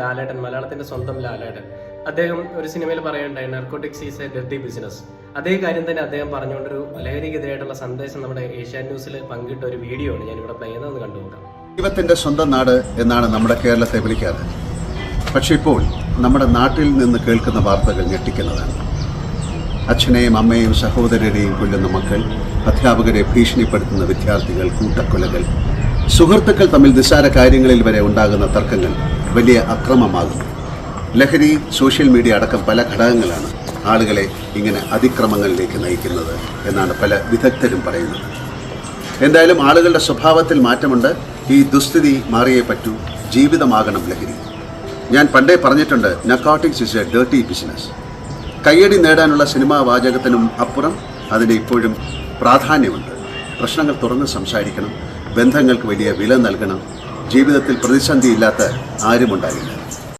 ലാലേട്ടൻ, മലയാളത്തിന്റെ സ്വന്തം ലാലേട്ടൻ, അദ്ദേഹം ഒരു സിനിമയിൽ പറയുണ്ടായി, narcotics is a dirty business. അതേ കാര്യം തന്നെ അദ്ദേഹം പറഞ്ഞുകൊണ്ടൊരു ലഹരിക്കെതിരായിട്ടുള്ള സന്ദേശം നമ്മുടെ ഏഷ്യാനെറ്റ് ന്യൂസിൽ പങ്കിട്ട ഒരു വീഡിയോ ആണ് ഞാനിവിടെ പ്ലേ ചെയ്യുന്നത്, കണ്ടുനോക്കാം. ദൈവത്തിന്റെ സ്വന്തം നാട് എന്നാണ് നമ്മുടെ കേരളത്തെ വിളിക്കാറ്. പക്ഷെ ഇപ്പോൾ നമ്മുടെ നാട്ടിൽ നിന്ന് കേൾക്കുന്ന വാർത്തകൾ ഞെട്ടിക്കുന്നതാണ്. അച്ഛനെയും അമ്മയെയും സഹോദരരെയും കൊല്ലുന്ന മക്കൾ, അധ്യാപകരെ ഭീഷണിപ്പെടുത്തുന്ന വിദ്യാർത്ഥികൾ, കൂട്ടക്കൊലകൾ, സുഹൃത്തുക്കൾ തമ്മിൽ നിസ്സാര കാര്യങ്ങളിൽ വരെ ഉണ്ടാകുന്ന തർക്കങ്ങൾ വലിയ അക്രമമാകുന്നു. ലഹരി, സോഷ്യൽ മീഡിയ അടക്കം പല ഘടകങ്ങളാണ് ആളുകളെ ഇങ്ങനെ അതിക്രമങ്ങളിലേക്ക് നയിക്കുന്നത് എന്നാണ് പല വിദഗ്ധരും പറയുന്നത്. എന്തായാലും ആളുകളുടെ സ്വഭാവത്തിൽ മാറ്റമുണ്ട്. ഈ ദുസ്ഥിതി മാറിയേ പറ്റൂ. ജീവിതമാകണം ലഹരി. ഞാൻ പണ്ടേ പറഞ്ഞിട്ടുണ്ട്, narcotics is A dirty business. കയ്യടി നേടാനുള്ള സിനിമാ വാചകത്തിനും അപ്പുറം അതിന് ഇപ്പോഴും പ്രാധാന്യമുണ്ട്. പ്രശ്നങ്ങൾ തുറന്ന് സംസാരിക്കണം, ബന്ധങ്ങൾക്ക് വലിയ വില നൽകണം. ജീവിതത്തിൽ പ്രതിസന്ധി ഇല്ലാത്ത ആരുമുണ്ടാകില്ല.